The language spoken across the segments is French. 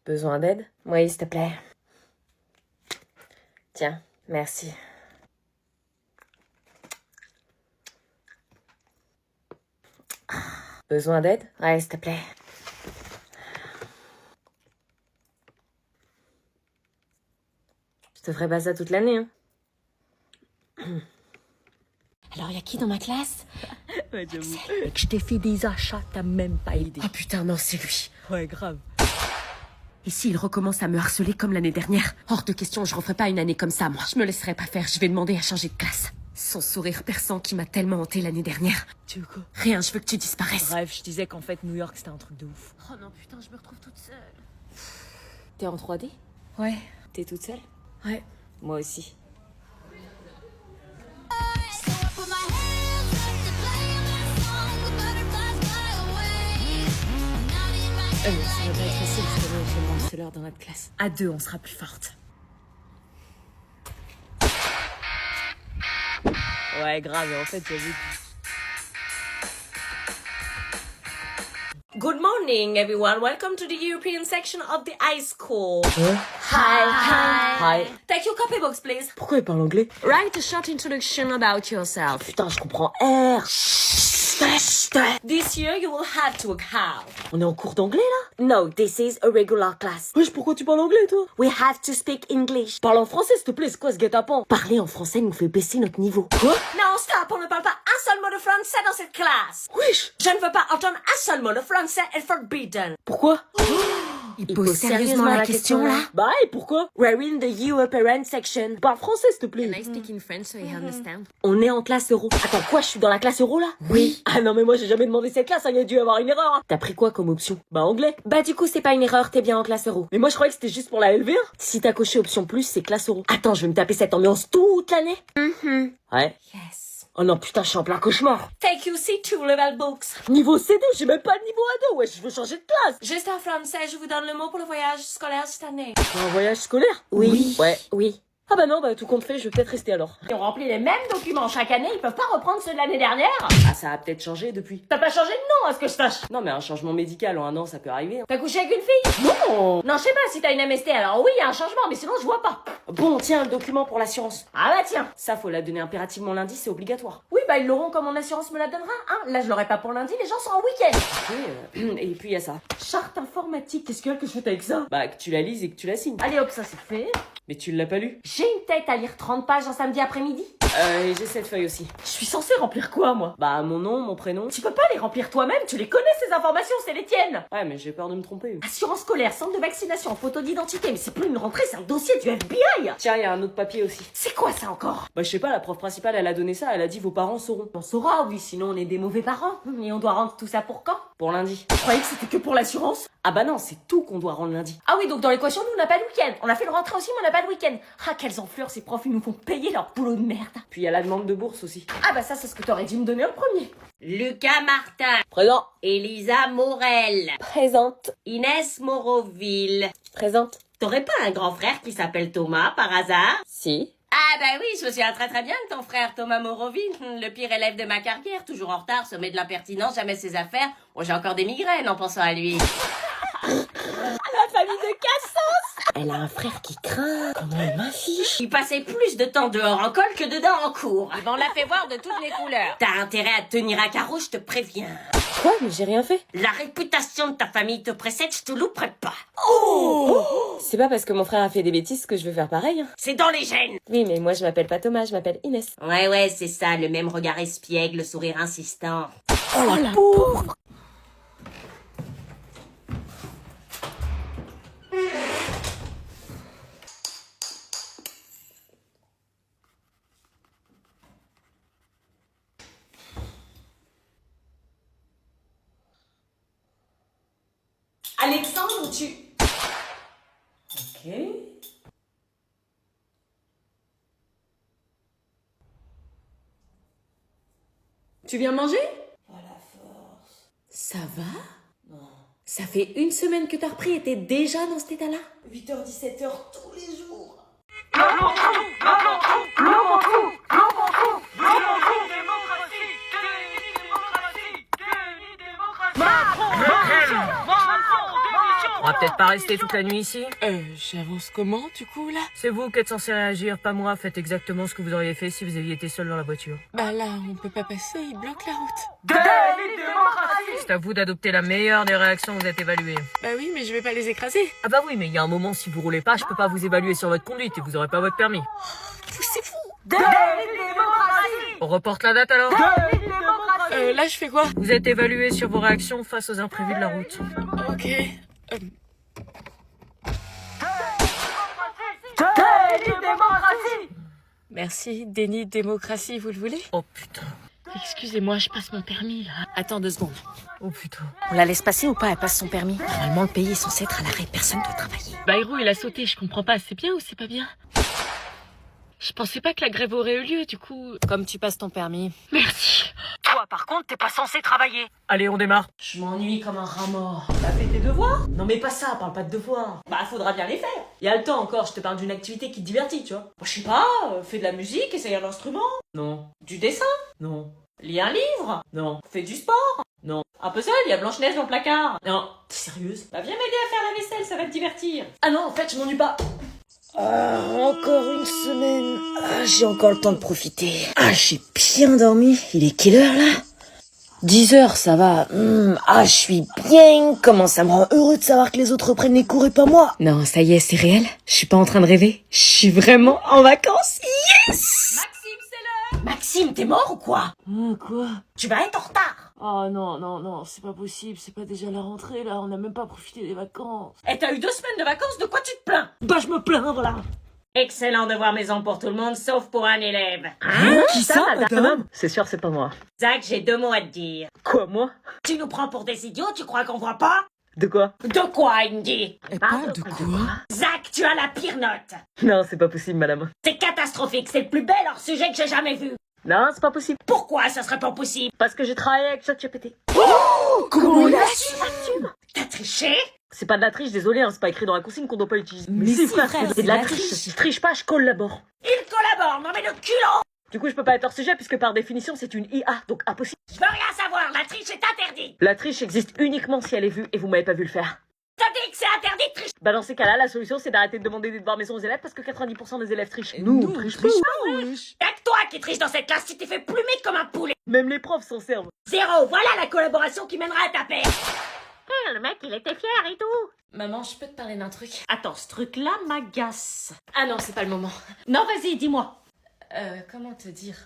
Besoin d'aide? Oui, s'il te plaît. Tiens, merci. Besoin d'aide? Ouais, s'il te plaît. Je te ferai pas ça toute l'année, hein. Alors, y a qui dans ma classe? Ouais, j'avoue. Mec, je t'ai fait des achats, t'as même pas idée. Oh putain, non, c'est lui. Ouais, grave. Et s'il recommence à me harceler comme l'année dernière? Hors de question, je referai pas une année comme ça, moi. Je me laisserai pas faire, je vais demander à changer de classe. Son sourire perçant qui m'a tellement hanté l'année dernière. Tu veux quoi? Rien, je veux que tu disparaisses. Bref, je disais qu'en fait, New York, c'était un truc de ouf. Oh non, putain, je me retrouve toute seule. T'es en 3D? Ouais. T'es toute seule? Ouais. Moi aussi. Ça va pas être facile, parce que moi, je le harceleur dans notre classe. À deux, on sera plus forte. Ouais, grave, en fait, j'avoue. Good morning, everyone. Welcome to the European section of the high school. Hi. Take your copybooks, please. Pourquoi il parle anglais? Write a short introduction about yourself. Putain, je comprends R. This year, you will have to work hard. On est en cours d'anglais là? No, this is a regular class. Wesh, pourquoi tu parles anglais toi? We have to speak English. Parle en français s'il te plaît, c'est quoi ce guet-apens? Parler en français nous fait baisser notre niveau. Quoi? Non, stop, on ne parle pas un seul mot de français dans cette classe. Wesh! Je ne veux pas entendre un seul mot de français est forbidden. Pourquoi? Il pose sérieusement la question là? Bah et pourquoi? We're in the European section. Parle français s'il te plaît. Can I speak in French so you understand? On est en classe euro. Attends, quoi, je suis dans la classe euro là? Oui. Ah non mais moi j'ai jamais demandé cette classe, il y a dû avoir une erreur. Hein. T'as pris quoi comme option? Bah anglais. Bah du coup c'est pas une erreur, t'es bien en classe euro. Mais moi je croyais que c'était juste pour la LV1. Si t'as coché option plus, c'est classe euro. Attends, je vais me taper cette ambiance toute l'année. Ouais. Yes. Oh non putain, je suis en plein cauchemar. Take your C2 level books. Niveau C2, j'ai même pas le niveau A2, ouais, je veux changer de classe. Juste en français, je vous donne le mot pour le voyage scolaire cette année. Un voyage scolaire? Oui. Ouais, oui. Ah bah non, bah tout compte fait, je vais peut-être rester alors. Ils ont rempli les mêmes documents chaque année, ils peuvent pas reprendre ceux de l'année dernière. Ah, ça a peut-être changé depuis. T'as pas changé de nom, à ce que je sache. Non mais un changement médical en un an, ça peut arriver. Hein. T'as couché avec une fille? Non. Non, je sais pas si t'as une MST, alors oui, il y a un changement, mais sinon je vois pas. Bon, tiens, le document pour l'assurance. Ah bah tiens. Ça, faut la donner impérativement lundi, c'est obligatoire. Oui, bah ils l'auront comme mon assurance me la donnera, hein. Là, je l'aurai pas pour lundi, les gens sont en week-end. Et puis il y a ça. Charte informatique, qu'est-ce que je fais avec ça? Bah que tu la lises et que tu la signes. Allez hop, ça c'est fait. Mais tu l'as pas lu? J'ai une tête à lire 30 pages un samedi après-midi. Et j'ai cette feuille aussi. Je suis censée remplir quoi, moi? Bah mon nom, mon prénom. Tu peux pas les remplir toi-même, tu les connais ces informations, c'est les tiennes. Ouais, mais j'ai peur de me tromper. Assurance scolaire, centre de vaccination, photo d'identité, mais c'est plus une rentrée, c'est un dossier du FBI. Tiens, il y a un autre papier aussi. C'est quoi ça encore? Bah je sais pas, la prof principale, elle a donné ça, elle a dit vos parents sauront. On saura, oui, sinon on est des mauvais parents. Et on doit rendre tout ça pour quand? Pour lundi. Je croyais que c'était que pour l'assurance. Ah bah non, c'est tout qu'on doit rendre lundi. Ah oui, donc dans l'équation, nous on n'a pas de week-end. On a fait le rentrée aussi, mais on n'a pas de week-end. Ah, quelles enflures, ces profs, ils nous font payer leur boulot de merde. Puis il y a la demande de bourse aussi. Ah bah ça, c'est ce que t'aurais dû me donner en premier. Lucas Martin, Présent. Elisa Morel, Présente. Inès Moroville. Présente. T'aurais pas un grand frère qui s'appelle Thomas par hasard? Si. Ah bah oui, je me souviens très bien de ton frère Thomas Moroville, le pire élève de ma carrière, toujours en retard, sommet de l'impertinence, jamais ses affaires. Bon, j'ai encore des migraines en pensant à lui. La famille de Cassos. Elle a un frère qui craint. Comment elle m'affiche? Il passait plus de temps dehors en colle que dedans en cours. On l'a fait voir de toutes les couleurs. T'as intérêt à te tenir à carreau, je te préviens. Quoi? Mais j'ai rien fait. La réputation de ta famille te précède, je te louperai pas. C'est pas parce que mon frère a fait des bêtises que je vais faire pareil. Hein. C'est dans les gènes. Oui, mais moi je m'appelle pas Thomas, je m'appelle Inès. Ouais, c'est ça, le même regard espiègle, le sourire insistant. Oh la pauvre! Alexandre, tu... Ok. Tu viens manger? Ça va? Non. Ça fait une semaine que t'as repris et t'es déjà dans cet état-là? 8h-17h tous les jours. On va peut-être pas rester toute la nuit ici. J'avance comment, du coup, là? C'est vous qui êtes censé réagir, pas moi. Faites exactement ce que vous auriez fait si vous aviez été seul dans la voiture. Bah là, on peut pas passer, il bloque la route. C'est à vous d'adopter la meilleure des réactions, vous êtes évalué. Bah oui, mais je vais pas les écraser. Ah bah oui, mais il y a un moment, si vous roulez pas, je peux pas vous évaluer sur votre conduite et vous aurez pas votre permis. Poussez-vous. On reporte la date alors? Là, je fais quoi? Vous êtes évalué sur vos réactions face aux imprévus de la route. Ok. Merci, déni de démocratie, vous le voulez? Oh putain. Excusez-moi, je passe mon permis, là. Attends 2 secondes. Oh putain. On la laisse passer ou pas? Elle passe son permis. Normalement, le pays est censé être à l'arrêt. Personne doit travailler. Bayrou, il a sauté, je comprends pas. C'est bien ou c'est pas bien? Je pensais pas que la grève aurait eu lieu, du coup... Comme tu passes ton permis. Merci. Toi, par contre, t'es pas censé travailler. Allez, on démarre. Je m'ennuie comme un rat mort. T'as fait tes devoirs? Non mais pas ça, parle pas de devoirs. Bah faudra bien les faire. Y a le temps encore, je te parle d'une activité qui te divertit, tu vois. Bah, je sais pas, fais de la musique, essaye un instrument. Non. Du dessin? Non. Lis un livre? Non. Fais du sport? Non. Un puzzle, y a Blanche-Neige dans le placard. Non. T'es sérieuse? Bah viens m'aider à faire la vaisselle, ça va te divertir. Ah non, en fait, je m'ennuie pas. Encore une semaine. J'ai encore le temps de profiter. J'ai bien dormi. Il est quelle heure là? 10 heures, ça va. Je suis bien. Comment ça me rend heureux de savoir que les autres reprennent les cours et pas moi. Non, ça y est, c'est réel. Je suis pas en train de rêver. Je suis vraiment en vacances. Yes! Maxime, c'est l'heure! Maxime, t'es mort ou quoi? Quoi? Tu vas être en retard. Oh non, c'est pas possible, c'est pas déjà la rentrée, là, on a même pas profité des vacances. Et t'as eu 2 semaines de vacances, de quoi tu te plains? Bah je me plains, voilà. Excellent devoir maison pour tout le monde, sauf pour un élève. Qui ça, madame? C'est sûr, c'est pas moi. Zach, j'ai 2 mots à te dire. Quoi, moi? Tu nous prends pour des idiots, tu crois qu'on voit pas? De quoi? De quoi, Indy? Elle parle de quoi? Zach, tu as la pire note. Non, c'est pas possible, madame. C'est catastrophique, c'est le plus bel hors-sujet que j'ai jamais vu. Non, c'est pas possible. Pourquoi ça serait pas possible? Parce que j'ai travaillé avec ChatGPT. Comment il a su? T'as triché? C'est pas de la triche, désolé, hein, c'est pas écrit dans la consigne qu'on doit pas utiliser. Mais si, frère, c'est de la triche. Je triche pas, je collabore. Il collabore, non mais le culot! Du coup, je peux pas être hors sujet puisque par définition, c'est une IA, donc impossible. Je veux rien savoir, la triche est interdite. La triche existe uniquement si elle est vue et vous m'avez pas vu le faire. T'as dit que c'est interdit de tricher. Bah dans ces cas-là, la solution c'est d'arrêter de demander des devoirs maison aux élèves parce que 90% des élèves trichent. Nous, on triche pas. Y'a que toi qui triche dans cette classe, tu t'es fait plumer comme un poulet. Même les profs s'en servent. 0, voilà la collaboration qui mènera à ta paix. Le mec, il était fier et tout. Maman, je peux te parler d'un truc? Attends, ce truc-là m'agace. Ah non, c'est pas le moment. Non, vas-y, dis-moi. Comment te dire?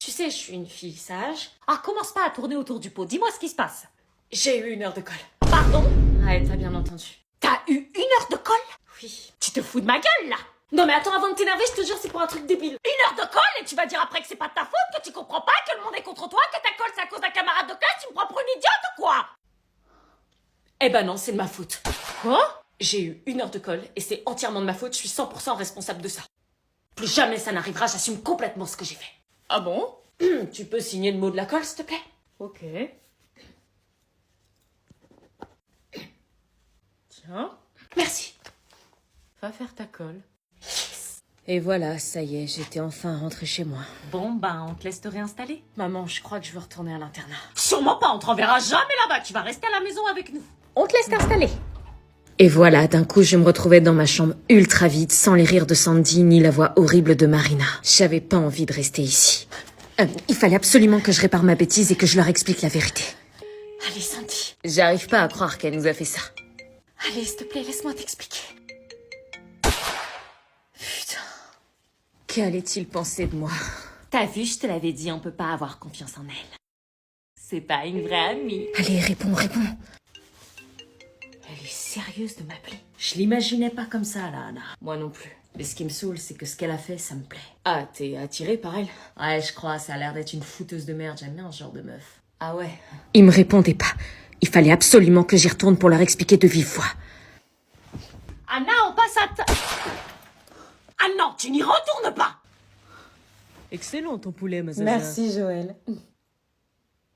Tu sais, je suis une fille sage. Ah, commence pas à tourner autour du pot, dis-moi ce qui se passe. J'ai eu 1 heure de colle. Pardon? Ouais, t'as bien entendu. T'as eu 1 heure de colle? Oui. Tu te fous de ma gueule, là? Non mais attends, avant de t'énerver, je te jure, c'est pour un truc débile. 1 heure de colle et tu vas dire après que c'est pas de ta faute, que tu comprends pas, que le monde est contre toi, que ta colle c'est à cause d'un camarade de classe, tu me prends pour une idiote ou quoi? Eh ben non, c'est de ma faute. Quoi? J'ai eu 1 heure de colle et c'est entièrement de ma faute, je suis 100% responsable de ça. Plus jamais ça n'arrivera, j'assume complètement ce que j'ai fait. Ah bon? Tu peux signer le mot de la colle, s'il te plaît? Ok. Tiens, Merci. va faire ta colle. Et voilà, ça y est, j'étais enfin rentrée chez moi. Bon, bah, on te laisse te réinstaller. Maman, je crois que je veux retourner à l'internat. Sûrement pas, on te renverra jamais là-bas, tu vas rester à la maison avec nous. On te laisse t'installer. Et voilà, d'un coup, je me retrouvais dans ma chambre ultra vide, sans les rires de Sandy, ni la voix horrible de Marina. J'avais pas envie de rester ici. Il fallait absolument que je répare ma bêtise et que je leur explique la vérité. Allez, Sandy. J'arrive pas à croire qu'elle nous a fait ça. Allez, s'il te plaît, laisse-moi t'expliquer. Putain. Qu'allait-il penser de moi? T'as vu, je te l'avais dit, on peut pas avoir confiance en elle. C'est pas une vraie amie. Allez, réponds. Elle est sérieuse de m'appeler? Je l'imaginais pas comme ça, là, Anna. Moi non plus. Mais ce qui me saoule, c'est que ce qu'elle a fait, ça me plaît. Ah, t'es attirée par elle? Ouais, je crois, ça a l'air d'être une fouteuse de merde, j'aime bien ce genre de meuf. Ah ouais? Ils me répondaient pas. Il fallait absolument que j'y retourne pour leur expliquer de vive voix. Anna, on passe à ta... Ah non, tu n'y retournes pas. Excellent ton poulet, ma zaza. Merci, Joël.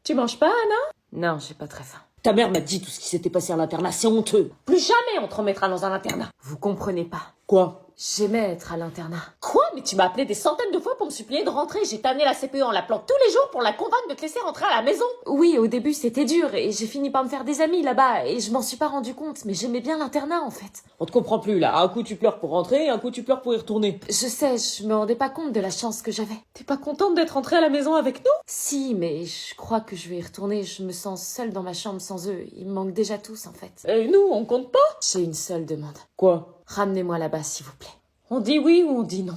Tu manges pas, Anna? Non, j'ai pas très faim. Ta mère m'a dit tout ce qui s'était passé à l'internat, c'est honteux. Plus jamais on te remettra dans un internat. Vous comprenez pas. Quoi? J'aimais être à l'internat. Quoi? Mais tu m'as appelé des centaines de fois pour me supplier de rentrer. J'ai tanné la CPE en l'appelant tous les jours pour la convaincre de te laisser rentrer à la maison. Oui, au début c'était dur et j'ai fini par me faire des amis là-bas et je m'en suis pas rendu compte, mais j'aimais bien l'internat en fait. On te comprend plus là. Un coup tu pleures pour rentrer, un coup tu pleures pour y retourner. Je sais, je me rendais pas compte de la chance que j'avais. T'es pas contente d'être rentrée à la maison avec nous? Si, mais je crois que je vais y retourner. Je me sens seule dans ma chambre sans eux. Ils me manquent déjà tous en fait. Et nous, on compte pas? J'ai une seule demande. Quoi? Ramenez-moi là-bas s'il vous plaît. On dit oui ou on dit non?